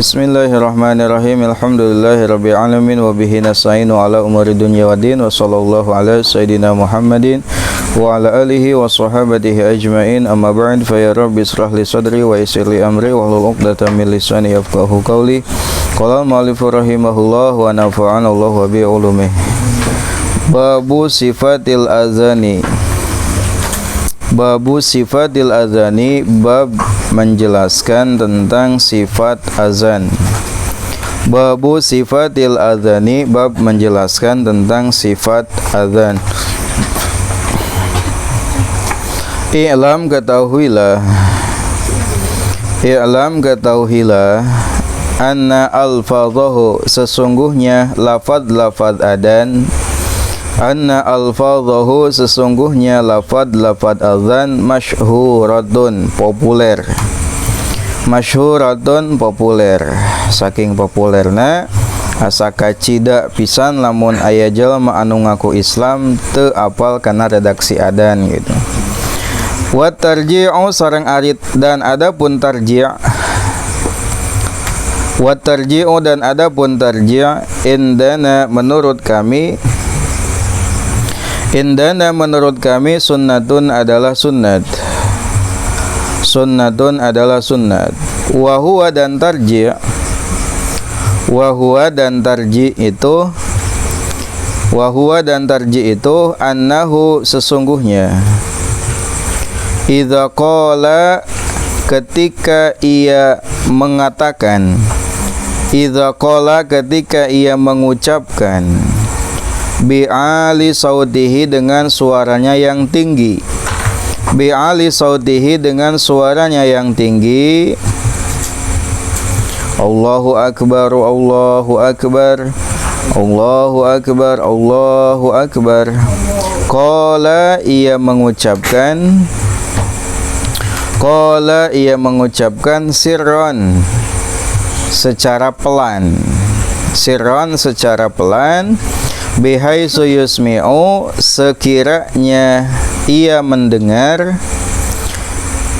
Bismillahirrahmanirrahim. Alhamdulillahirabbil alamin wa bihi nasta'inu ala umuri dunya waddin wa sallallahu ala sayyidina Muhammadin wa ala alihi wa sahbihi ajmain. Amma ba'd, fa ya rabbi israh li sadri wa yassir li amri wa hlul 'uqdatam min lisani yafqahu qawli. Qala al-mu'allif rahimahullah wa nafa'ana Allah wa bi ulumihi. Babu sifatil azani. Babu sifatil azani, bab menjelaskan tentang sifat azan. Babu sifatil azani, bab menjelaskan tentang sifat azan. I'lam, ketahuilah, anna alfadhahu, sesungguhnya lafad-lafad adan, anna alfadhahu, sesungguhnya lafad-lafad azan, masyhuratun, populer. Masyhuratun, populer. Saking populerna asa kacida pisan lamun aya jalma anu ngaku Islam teu apal kana redaksi adan gitu. Wa tarji'u, sareng arit, dan adapun tarji'. Wa tarji'u, dan adapun tarji', indana, menurut kami, indana, menurut kami, sunnatun adalah sunnat. Sunnatun adalah sunnat. Wa huwa, dan tarji', wa huwa, dan tarji' itu, wa huwa, dan tarji' itu, annahu, sesungguhnya, idza qala, ketika ia mengatakan, idza qala, ketika ia mengucapkan, bi'ali sautihi, dengan suaranya yang tinggi, bi'ali sautihi, dengan suaranya yang tinggi, Allahu akbar, Allahu akbar, Allahu akbar, Allahu akbar. Qala, ia mengucapkan, qala, ia mengucapkan, sirron, secara pelan, sirron, secara pelan, bihaitsu yusmi'u, sekiranya ia mendengar,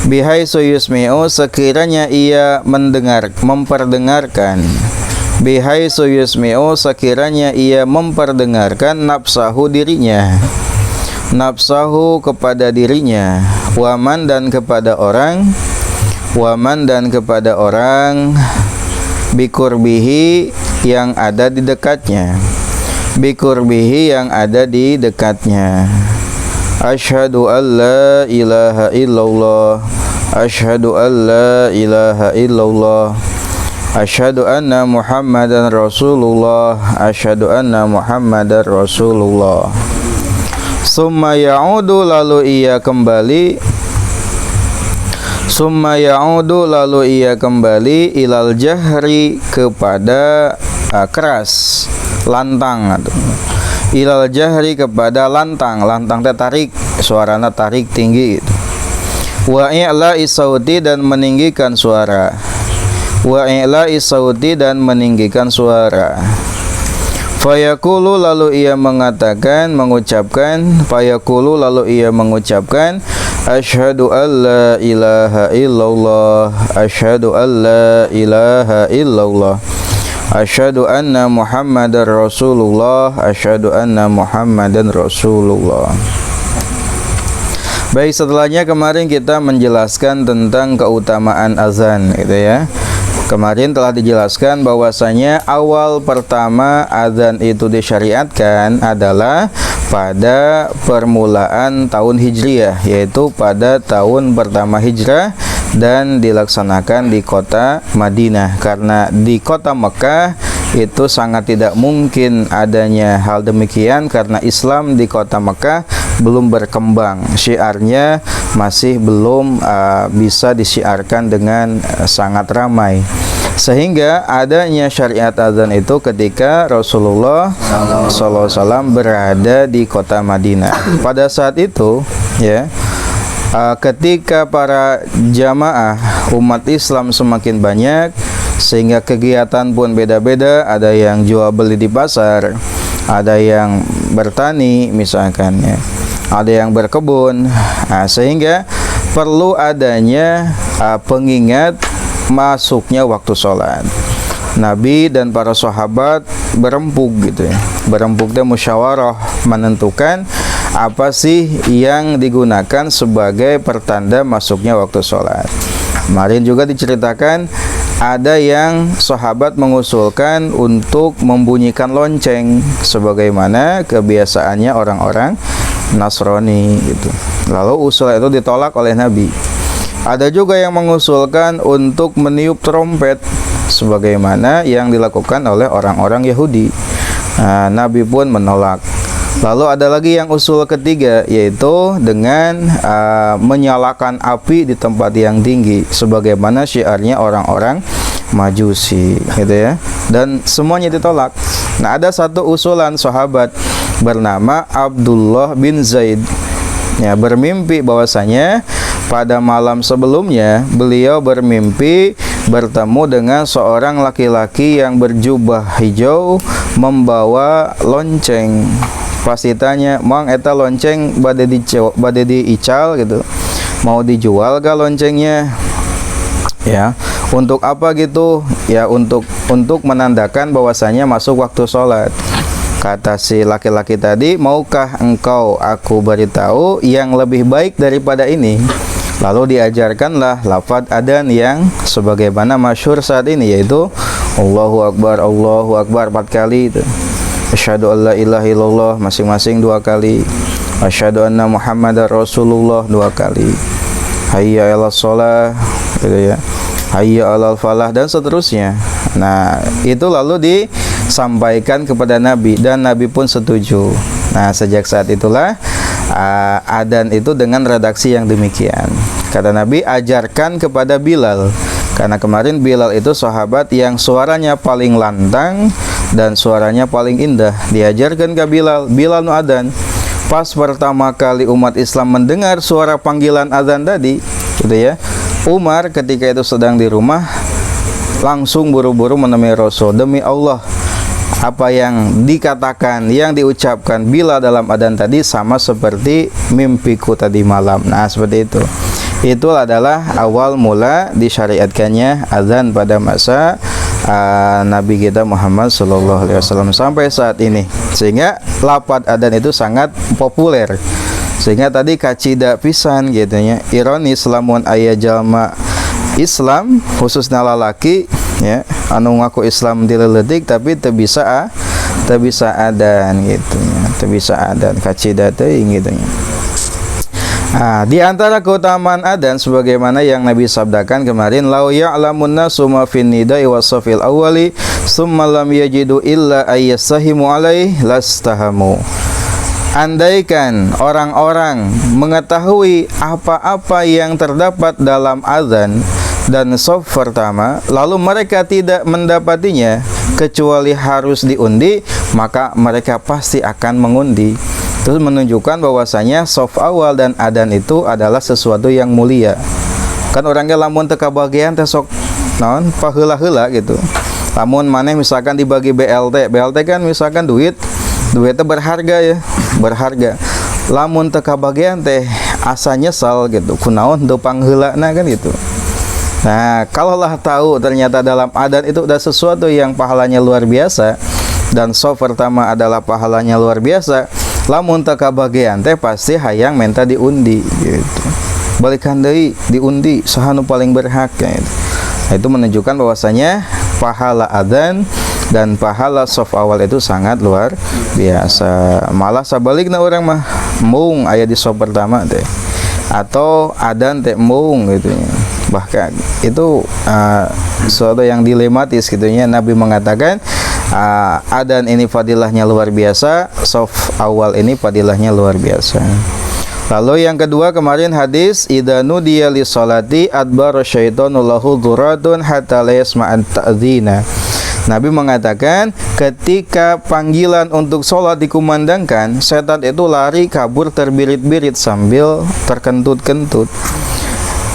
bihaitsu yusmi'u, sekiranya ia mendengar, memperdengarkan, bihaitsu yusmi'u, sekiranya ia memperdengarkan, nafsahu, dirinya, nafsahu, kepada dirinya, waman, dan kepada orang, waman, dan kepada orang, bikurbihi, yang ada di dekatnya, bikurbihi, yang ada di dekatnya. Asyhadu an la ilaha illallah, asyhadu an la ilaha illallah, asyhadu anna Muhammadan Rasulullah, asyhadu anna Muhammadan Rasulullah. Summa ya'udu, lalu ia kembali, summa ya'udu, lalu ia kembali, ilal jahri, kepada keras, lantang, ilal jahri, kepada lantang, lantang teh tarik, suarana tarik tinggi gitu. Wa i'la'i sauti, dan meninggikan suara, wa i'la'i sauti, dan meninggikan suara. Fayaqulu, lalu ia mengatakan, mengucapkan, fayaqulu, lalu ia mengucapkan, asyhadu an la ilaha illallah, asyhadu an la ilaha illallah, asyhadu anna Muhammadar Rasulullah, asyhadu anna Muhammadan Rasulullah. Baik, setelahnya kemarin kita menjelaskan tentang keutamaan azan gitu ya. Kemarin telah dijelaskan bahwasanya awal pertama azan itu disyariatkan adalah pada permulaan tahun Hijriyah, yaitu pada tahun pertama Hijrah, dan dilaksanakan di kota Madinah, karena di kota Mekah itu sangat tidak mungkin adanya hal demikian, karena Islam di kota Mekah belum berkembang, syiarnya masih belum bisa disiarkan dengan sangat ramai, sehingga adanya syariat azan itu ketika Rasulullah SAW berada di kota Madinah. Pada saat itu ya, ketika para jamaah umat Islam semakin banyak, sehingga kegiatan pun beda-beda, ada yang jual beli di pasar, ada yang bertani misalkan ya, ada yang berkebun. Sehingga perlu adanya pengingat masuknya waktu sholat. Nabi dan para sahabat berempuk gitu ya. Berempuk dan musyawarah menentukan apa sih yang digunakan sebagai pertanda masuknya waktu sholat. Kemarin juga diceritakan ada yang sahabat mengusulkan untuk membunyikan lonceng sebagaimana kebiasaannya orang-orang Nasrani gitu. Lalu usul itu ditolak oleh Nabi. Ada juga yang mengusulkan untuk meniup trompet sebagaimana yang dilakukan oleh orang-orang Yahudi. Nah, Nabi pun menolak. Lalu ada lagi yang usul ketiga, yaitu dengan menyalakan api di tempat yang tinggi sebagaimana syiarnya orang-orang Majusi gitu ya. Dan semuanya ditolak. Nah, ada satu usulan sahabat bernama Abdullah bin Zaid, ya, bermimpi bahwasanya pada malam sebelumnya beliau bermimpi bertemu dengan seorang laki-laki yang berjubah hijau membawa lonceng. Pas ditanya, "Mang, eta lonceng bade diical gitu, mau dijual gak loncengnya?" Ya, untuk apa gitu? Ya, untuk menandakan bahwasanya masuk waktu sholat. Kata si laki-laki tadi, "Maukah engkau aku beritahu yang lebih baik daripada ini?" Lalu diajarkanlah lafaz adzan yang sebagaimana masyhur saat ini, yaitu Allahu Akbar 4 kali itu. Asyhadu an la ilaha illallah masing-masing 2 kali. Asyhadu anna Muhammadar Rasulullah 2 kali. Hayya 'alas shalah gitu ya. Hayya 'alal falah dan seterusnya. Nah, itu lalu disampaikan kepada Nabi dan Nabi pun setuju. Nah, sejak saat itulah adzan itu dengan redaksi yang demikian. Kata Nabi, ajarkan kepada Bilal. Karena kemarin Bilal itu sahabat yang suaranya paling lantang dan suaranya paling indah. Diajarkan ke Bilal, Bilal nu adzan. Pas pertama kali umat Islam mendengar suara panggilan adzan tadi, gitu ya. Umar ketika itu sedang di rumah, langsung buru-buru menemui Rasul. Demi Allah, apa yang dikatakan, yang diucapkan Bilal dalam adzan tadi sama seperti mimpiku tadi malam. Nah, seperti itu. Itu adalah awal mula disyariatkannya azan pada masa Nabi kita Muhammad sallallahu alaihi wasallam sampai saat ini. Sehingga lafaz adzan itu sangat populer. Sehingga tadi kacida pisan gitu nya. Ironis lamun aya jalma Islam khususnya lalaki ya, anu ngaku Islam dileletik tapi teu bisa adzan gitu nya. Teu bisa adzan kacida teuing gitu nya. Di antara keutamaan adzan sebagaimana yang Nabi sabdakan kemarin, lau ya'lamun nasu ma fin nida'i wasafil awwali summa lam yajidu illa ayyasahimu alaih lastahamu. Andaikan orang-orang mengetahui apa-apa yang terdapat dalam adzan dan shaf pertama, lalu mereka tidak mendapatinya kecuali harus diundi, maka mereka pasti akan mengundi. Terus menunjukkan bahwasanya shaf awal dan adzan itu adalah sesuatu yang mulia. Kan orangnya lamun teu kabagian teh sok naon paheula-heula gitu. Lamun maneh misalkan dibagi BLT kan misalkan duitnya berharga ya, berharga. Lamun teu kabagian teh asa nyesal gitu. Kunaon teu pangheulana kan gitu. Nah, kalaulah tahu ternyata dalam adzan itu ada sesuatu yang pahalanya luar biasa dan shaf pertama adalah pahalanya luar biasa, lamun teu kabagian teh pasti hayang minta diundi gitu. Balikan deui diundi saha nu paling berhak gitu. Itu menunjukkan bahwasanya pahala adzan dan pahala shaf awal itu sangat luar biasa. Malah sabalikna urang mah mung aya di shaf pertama teh atau adzan teh mung gitu nya. Bahkan itu sesuatu yang dilematis gitu nya. Nabi mengatakan adzan ini fadilahnya luar biasa, shaf awal ini fadilahnya luar biasa. Lalu yang kedua kemarin hadis idza nudiya lis salati adbara syaitanu lahu duratun hatta la yasma'an ta'dzina. Nabi mengatakan ketika panggilan untuk sholat dikumandangkan, setan itu lari kabur terbirit-birit sambil terkentut-kentut.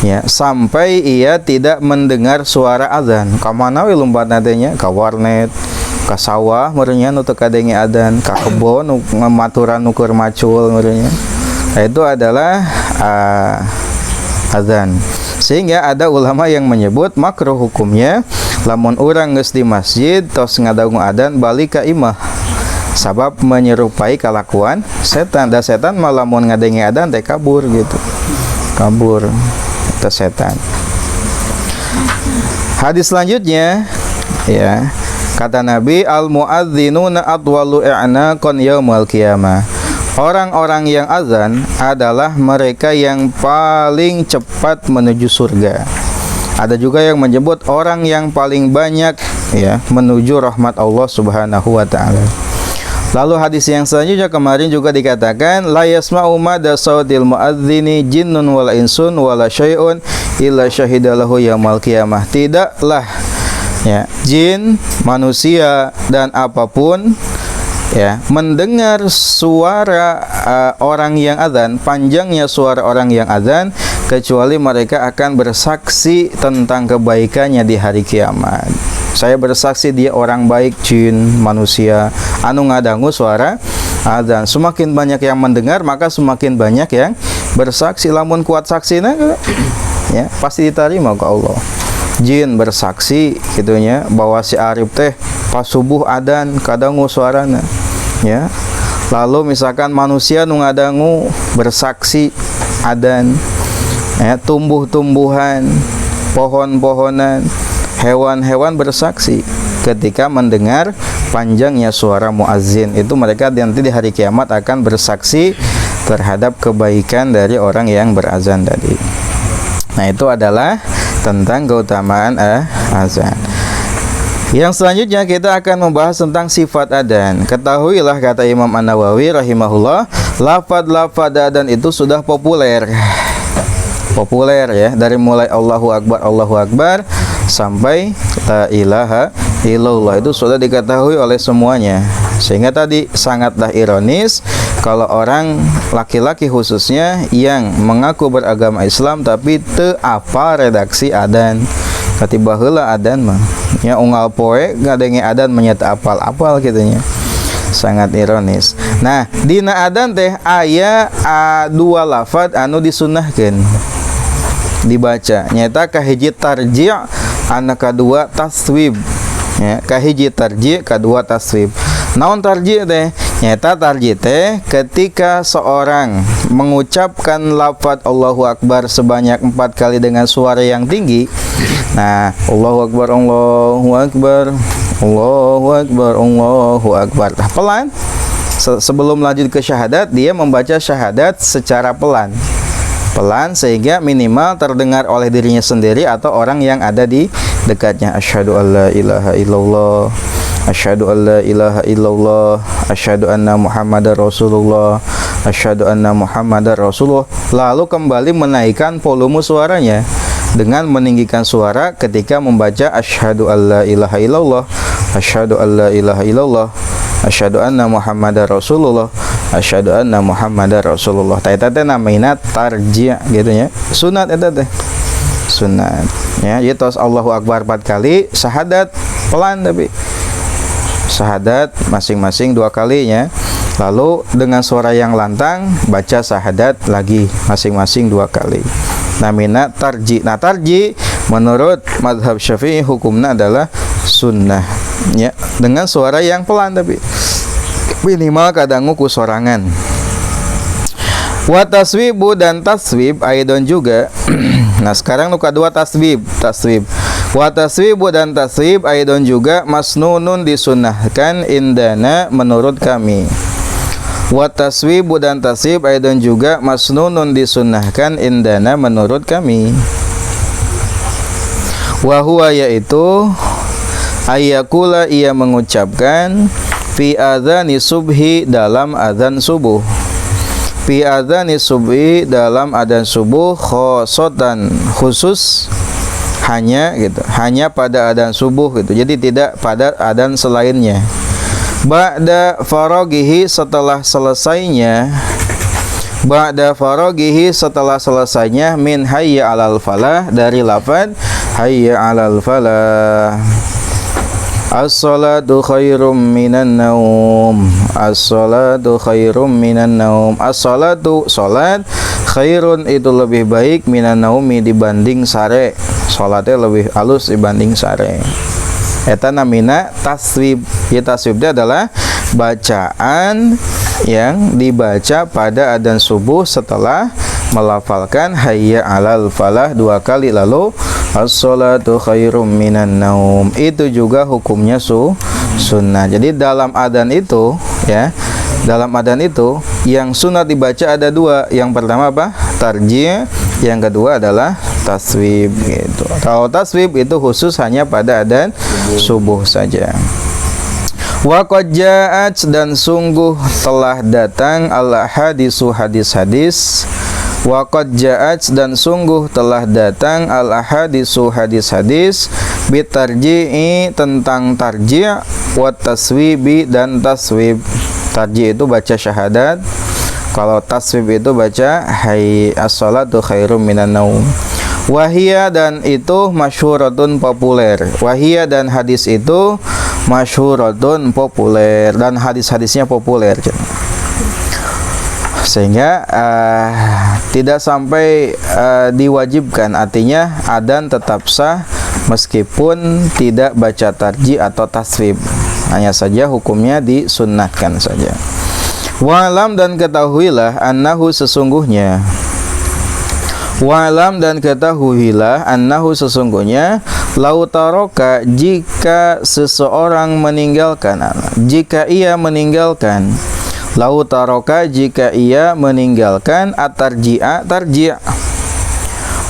Ya, sampai ia tidak mendengar suara azan. Kamana we lompat nadenya? Ka warnet, ka sawah meureunnya nu teu kadenge adzan, ka kebon nu ngamaturan nu keur macul meureunnya. Nah, itu adalah azan. Sehingga ada ulama yang menyebut makruh hukumnya lamun urang geus di masjid tos ngadangu adzan balik ka imah, sabab menyerupai kalakuan setan. Da setan malah lamun ngadengi adzan teh kabur gitu, kabur itu setan. Hadis selanjutnya ya, kata Nabi, al muadzinuna atwalu i'naqan yaumil qiyamah. Orang-orang yang azan adalah mereka yang paling cepat menuju surga. Ada juga yang menyebut orang yang paling banyak ya menuju rahmat Allah Subhanahu wa taala. Lalu hadis yang selanjutnya kemarin juga dikatakan la yasma'u mada sautil muadzini jinnun wala insun wala syai'un illa syahidalahu yaumil qiyamah. Tidaklah ya jin, manusia dan apapun ya mendengar suara orang yang azan, panjangnya suara orang yang azan, kecuali mereka akan bersaksi tentang kebaikannya di hari kiamat. Saya bersaksi dia orang baik, jin, manusia anu ngadangu suara azan. Semakin banyak yang mendengar maka semakin banyak yang bersaksi. Lamun kuat saksina ya pasti diterima ke Allah. Jin bersaksi gitunya bahwa si Arif teh pas subuh adzan kadangu suarana ya. Lalu misalkan manusia nu ngadangu bersaksi adzan ya, tumbuh-tumbuhan, pohon-pohonan, hewan-hewan bersaksi ketika mendengar panjangnya suara muazzin. Itu mereka nanti di hari kiamat akan bersaksi terhadap kebaikan dari orang yang berazan tadi. Nah, itu adalah tentang keutamaan azan. Yang selanjutnya kita akan membahas tentang sifat adzan. Ketahuilah, kata Imam An-Nawawi rahimahullah, lafaz-lafaz adzan itu sudah populer ya, dari mulai Allahu Akbar sampai la ilaha illallah itu sudah diketahui oleh semuanya. Sehingga tadi sangatlah ironis kalau orang laki-laki khususnya yang mengaku beragama Islam tapi teu apa redaksi adzan. Katiba heula adzan mah nya unggal poe ngadenge adzan menyata apal-apal kitu nya. Sangat ironis. Nah, dina adzan teh aya dua lafaz anu disunnahkeun dibaca. Nyata kahiji tarji', anu kadua taswib. Ya, kahiji tarji', kadua taswib. Naon tarji' teh? Nyata tarji' teh ketika seorang mengucapkan lafaz Allahu Akbar sebanyak 4 kali dengan suara yang tinggi. Nah, Allahu Akbar, Allahu Akbar, Allahu Akbar, Allahu Akbar. Pelan. Sebelum lanjut ke syahadat, dia membaca syahadat secara pelan sehingga minimal terdengar oleh dirinya sendiri atau orang yang ada di dekatnya. Asyhadu alla ilaha illallah, asyhadu alla ilaha illallah, asyhadu anna Muhammadar Rasulullah, asyhadu anna Muhammadar Rasulullah. Lalu kembali menaikkan volume suaranya dengan meninggikan suara ketika membaca asyhadu alla ilaha illallah, asyhadu alla ilaha illallah, asyhadu anna Muhammadar Rasulullah, asyhadu anna Muhammadar Rasulullah. Eta teh namina tarji' gitu nya. Sunat eta teh. Sunat. Ya, jadi tos Allahu Akbar 4 kali, syahadat pelan tapi syahadat masing-masing 2 kalinya. Lalu dengan suara yang lantang baca syahadat lagi masing-masing 2 kali. Namina tarji'. Nah, tarji' menurut mazhab Syafi'i hukumnya adalah sunnah. Ya, dengan suara yang pelan tapi minimal kadangu ku sorangan. Wa taswibu dan taswib aidon juga. Nah, sekarang nu kadua taswib. Wa taswibu dan taswib aidon juga masnunun disunnahkan indana menurut kami. Wa taswibu dan taswib aidon juga masnunun disunnahkan indana menurut kami. Wa huwa yaitu ayyakula ia mengucapkan fi adzani subhi dalam adzan subuh. Fi adzani subhi dalam adzan subuh khosotan khusus hanya gitu, hanya pada adzan subuh gitu. Jadi tidak pada adzan selainnya. Ba'da faragihi setelah selesainya min hayya 'alal falah dari lafaz hayya 'alal falah. As-salatu khairum minan naum. As-salatu khairum minan naum. As-salatu salat khairun itu lebih baik minan naumi dibanding sare, salatnya lebih halus dibanding sare. Eta namina taswib. Ya, taswibnya adalah bacaan yang dibaca pada adzan subuh setelah melafalkan hayya 'alal falah 2 kali, lalu as-salatu khairum minan naum. Itu juga hukumnya sunnah. Jadi dalam adzan itu ya, dalam adzan itu yang sunat dibaca ada 2. Yang pertama apa? Tarjih. Yang kedua adalah taswib gitu. Kalau taswib itu khusus hanya pada adzan subuh saja. Wa qad ja'at, dan sungguh telah datang al-hadisu hadis-hadis. Wa qad ja'at, dan sungguh telah datang al-hadisu hadis-hadis bitarji'i, tentang tarji', wa taswibi, dan taswib. Tarji' itu baca syahadat, kalau taswib itu baca hayy as-salatu khairum minan naum. Wahia, dan itu masyhuratun populer. Wahia, dan hadis itu masyhuratun populer, dan hadis-hadisnya populer. Sehingga tidak sampai diwajibkan, artinya adzan tetap sah meskipun tidak baca tarji atau taswib, hanya saja hukumnya disunnahkan saja. Wa'lam, dan ketahuilah annahu sesungguhnya, wa'lam, dan ketahuilah annahu sesungguhnya, lau taroka, jika seseorang meninggalkan, jika ia meninggalkan, lau taroka, jika ia meninggalkan at-tarji'a, tarji',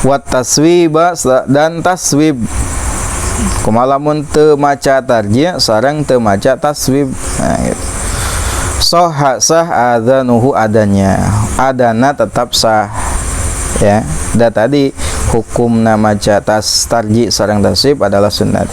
wat taswiba, dan taswib. Kumalamun teu maca tarji' sareng teu maca taswib. Nah, gitu. Sah adzanuhu, adanya, adana tetap sah ya. Dan tadi hukum maca tarji' sareng taswib adalah sunat.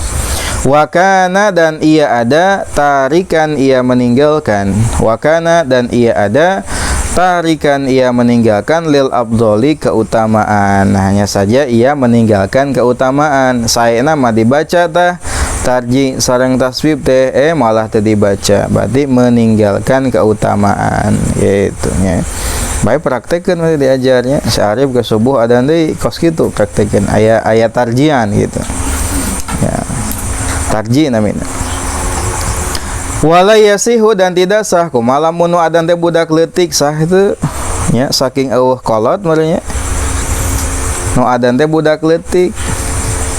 Wakana, dan ia ada, tarikan ia meninggalkan, wakana, dan ia ada, tarikan ia meninggalkan, lil abdoli, keutamaan. Hanya saja ia meninggalkan keutamaan. Saya nama dibaca tah tarji sareng taswib teh malah teu dibaca, berarti meninggalkan keutamaan gitu nya. Baik praktekkeun mah diajarnya saarif ke subuh adzan deui kos kitu praktekkeun aya tarjian gitu. Ya. Tarji namina. Wala yasihu, dan tidak sah kumaha lamun nu adzan teh budak leutik sah itu nya, saking eueuh kolot meureun nya. Nu adzan teh budak leutik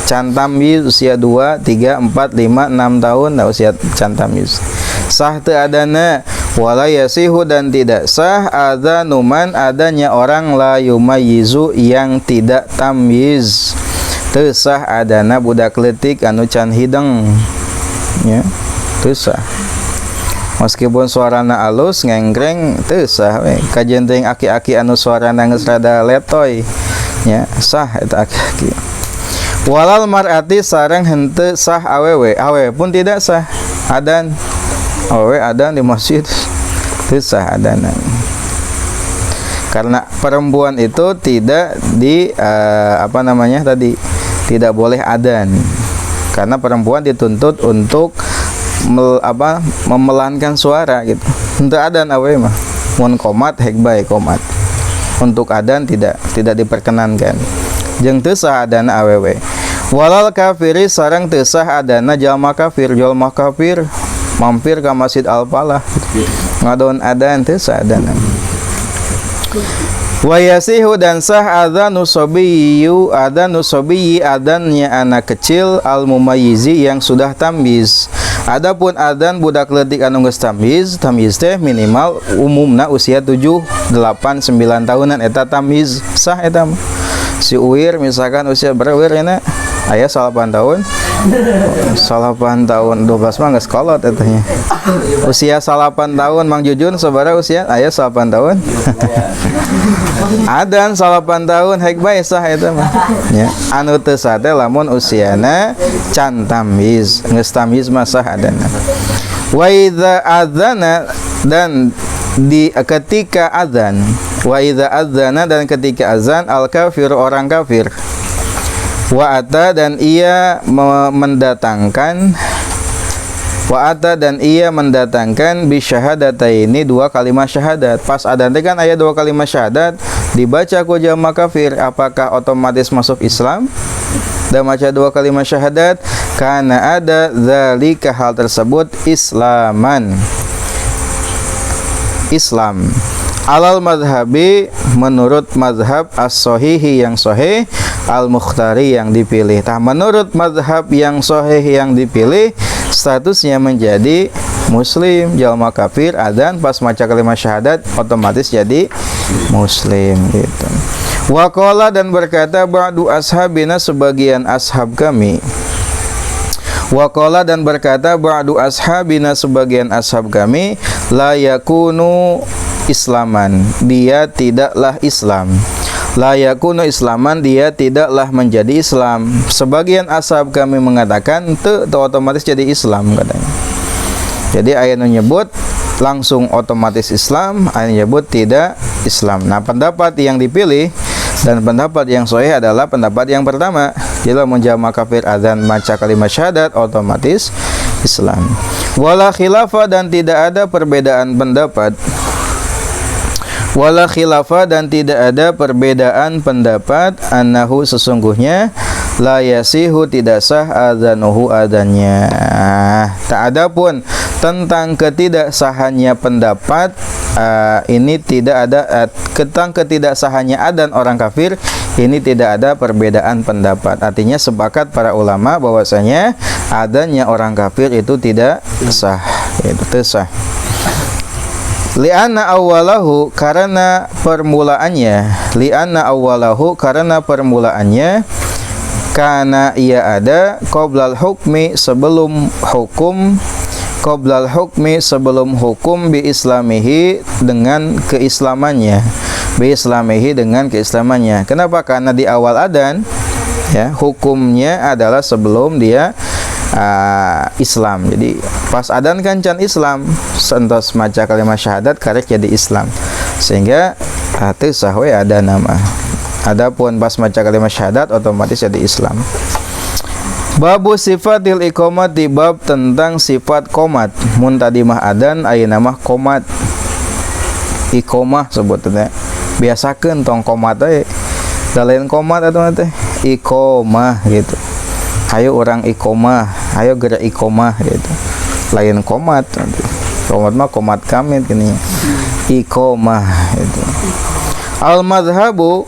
can tamyiz usia 2, 3, 4, 5, 6 tahun nah usia can tamyiz. Sah teu adana. Wala yasihu, dan tidak sah adzanuman, adanya orang la yumayyizu yang tidak tamyiz. Teu sah adana budak leutik anu can hideng nya, teu sah. Meskipun suarana alus ngengkreng teu sah we. Kajen teuing aki-aki anu suarana geus rada letoy nya, sah eta aki-aki. Walal mar'ati, sareng henteu sah awewe, awewe pun tidak sah adzan. Awewe adzan di masjid teu sah adzan. Karena perempuan itu tidak di tidak boleh adzan. Karena perempuan dituntut untuk memelankan suara gitu. Untuk adzan awewe mah mun qomat hek bae qomat. Untuk adzan tidak diperkenankan. Jeung teu sah adzan awewe. Walal kafiri, sareng teu sah adana jalma kafir. Jalma kafir mampir ka Masjid Al-Falah ngadon adzan teu sah adana. Wa yasihu, dan sah adzanu sabiyyu, adzanu sabiyyi, adzannya anak kecil, al mumayyizi, yang sudah tamyiz. Adapun adzan budak leutik anu geus tamyiz, tamyiz teh minimal umumna usia 7, 8, 9 tahunan eta tamyiz sah eta. Si Uwir misalkan usia berapa Uwirna? Aya 8 tahun. 8 tahun 12 mah geus kolot eta nya. Usia 8 tahun Mang Jujun sabaraha usia? Aya 8 tahun. Adzan 8 tahun hek bae sah eta mah. Nya, anu teu sah teh lamun usiana can tamyiz, geus tamyiz mah sah adzan. Wa idza adzana, dan di ketika azan, wa idza adzana, dan ketika azan, al kafir, orang kafir, wa ata, dan ia mendatangkan, wa ata, dan ia mendatangkan bi syahadataini, 2 kalimat syahadat. Pas adzan teh kan aya 2 kalimat syahadat, dibaca ku jalma kafir, apakah otomatis masuk Islam? Dan baca 2 kalimat syahadat, karena ada zalika hal tersebut Islam alal madhabi menurut madhab as-sohihi yang sohih, al-mukhtari yang dipilih. Menurut madhab yang sohih yang dipilih, statusnya menjadi muslim. Jalma kafir adzan pas maca kalimat syahadat otomatis jadi muslim gitu. Waqala dan berkata ba'du ashabina sebagian ashab kami. Waqala dan berkata ba'du ashabina sebagian ashab kami, la yakunu islaman, dia tidaklah Islam. La yakunu islaman, dia tidaklah menjadi Islam. Sebagian ashab kami mengatakan itu otomatis jadi Islam katanya. Jadi ayat menyebut langsung otomatis Islam, ayat menyebut tidak Islam. Nah, pendapat yang dipilih dan pendapat yang sahih adalah pendapat yang pertama. Jika menjama kafir adzan maca kalimat syahadat otomatis Islam. Wala khilafah dan tidak ada perbedaan pendapat. Wala khilafah dan tidak ada perbedaan pendapat annahu sesungguhnya la yasihu tidak sah adzanuhu adzannya. Tak ada pun tentang ketidaksahannya pendapat ini tidak ada tentang ketidaksahannya adzan orang kafir ini tidak ada perbedaan pendapat. Artinya sepakat para ulama bahwasanya adzannya orang kafir itu tidak sah, itu sah. Li'anna awwalahu karena permulaannya, li'anna awwalahu karena permulaannya, karena ia ada qoblal hukmi sebelum hukum, qoblal hukmi sebelum hukum bi islamihi dengan keislamannya, bi islamihi dengan keislamannya. Kenapa? Karena di awal adzan ya hukumnya adalah sebelum dia Islam. Jadi pas adzan kan can Islam, sentos maca kalimat syahadat karek jadi Islam. Sehingga teu sah we ada nama. Adapun pas maca kalimat syahadat otomatis jadi Islam. Babu sifatil iqamati, bab tentang sifat qomat. Mun tadi mah adzan ayeuna mah qomat. Iqamah sebutna. Biasakeun tong qomat teh. Da lain qomat atuh teh iqamah gitu. Ayo orang iqamah, ayo gerak iqamah gitu. Lain qomat. Qomat mah qomat kamit gini. Iqamah itu. Al mazhabu,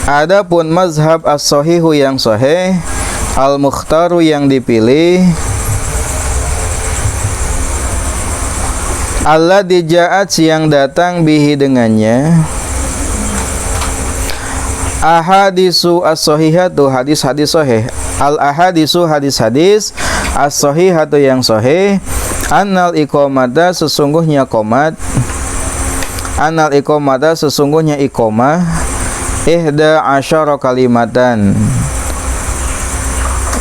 adapun mazhab as-sahihu yang sahih, al mukhtaru yang dipilih, alladzi ja'at yang datang bihi dengannya, ahadisu as-sahihatu hadis-hadis sahih, al ahadisu hadis-hadis as-sahihatu yang sahih, annal iqamata sesungguhnya qomat, annal iqamata sesungguhnya iqamah, ihda asyara kalimatan,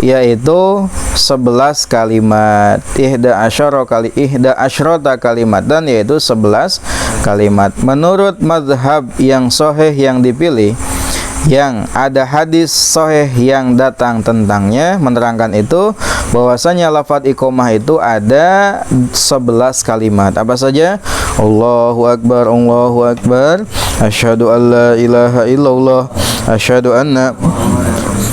yaitu 11 kalimat. Ihda asyrata kalimatan yaitu 11 kalimat. Menurut mazhab yang sahih yang dipilih, yang ada hadis sahih yang datang tentangnya menerangkan itu bahwasanya lafaz iqamah itu ada 11 kalimat. Apa saja? Allahu akbar, Allahu akbar, asyhadu an la ilaha illallah, asyhadu anna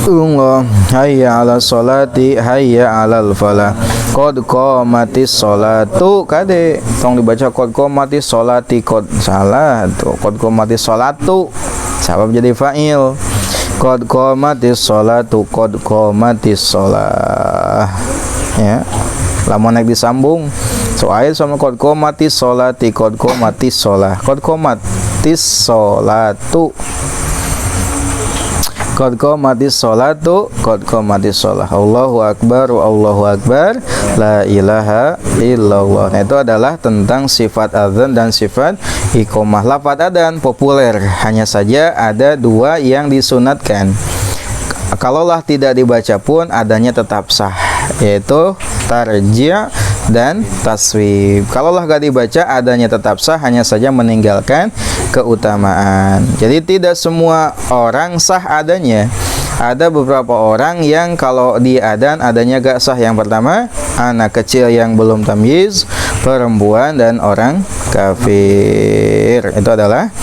Allah, hayya 'alas sholati, hayya 'alal falah, qad qamatis sholatu. Kade tong dibaca qad qamatis sholati, qad salah tuh, qad qamatis sholatu sabab jadi fa'il. Qad qamatis sholatu, qad qamatis sholah ya. Lamun naik disambung soal sama qad qamatis sholati, qad qamatis sholah, qad qamatis sholatu, qad qamatis sholatu, qad qamatis sholah. Allahu akbar, Allahu akbar, la ilaha illallah. Nah, itu adalah tentang sifat adzan dan sifat iqamah. Lafaz adzan populer, hanya saja ada 2 yang disunatkan. Kalaulah tidak dibaca pun adanya tetap sah, yaitu tarji' dan taswib. Kalaulah gak dibaca adanya tetap sah, hanya saja meninggalkan keutamaan. Jadi tidak semua orang sah adanya. Ada beberapa orang yang kalau di adzan adanya gak sah. Yang pertama, anak kecil yang belum tamyiz, perempuan dan orang kafir. Itu adalah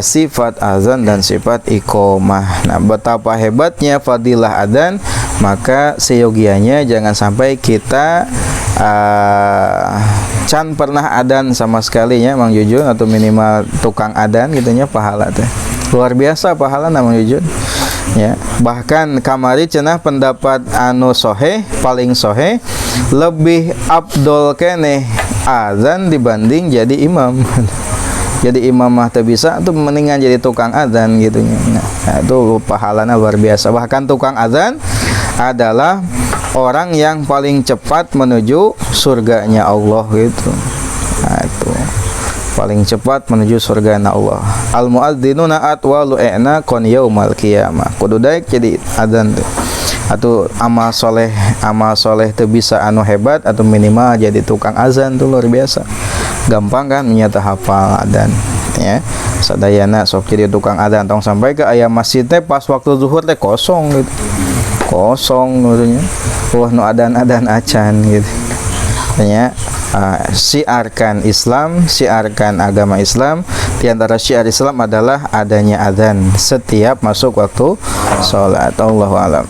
sifat azan dan sifat iqomah. Nah, betapa hebatnya fadilah adzan, maka seyogianya jangan sampai kita can pernah adzan sama sekali ya Mang Jujun, atau minimal tukang adzan gitunya pahala teh. Luar biasa pahala Mang Jujun. Ya, bahkan kamari cenah pendapat anu soheh, paling soheh, lebih abdol keneh azan dibanding jadi imam. Jadi imam mah teu bisa tuh, mendingan jadi tukang azan gitu. Nah, itu pahalanya luar biasa. Bahkan tukang azan adalah orang yang paling cepat menuju surganya Allah gitu. Nah, itu paling cepat menuju surganya Allah. Al muadzzinuna atwalu i'na kon yaumal qiyamah. Kudu daek jadi azan tuh. Atau amal soleh teu bisa anu hebat, atau minimal jadi tukang azan tuh luar biasa. Gampang kan menyata hafal adzan ya. Sadayana sok jadi tukang adzan, tong sampai ke aya masjid teh pas waktu zuhur teh kosong gitu. Kosong gitu nya. Wah nu adzan acan gitu. Ya, siarkan Islam, siarkan agama Islam. Di antara syiar Islam adalah adanya adzan setiap masuk waktu salat. Allahu a'lam.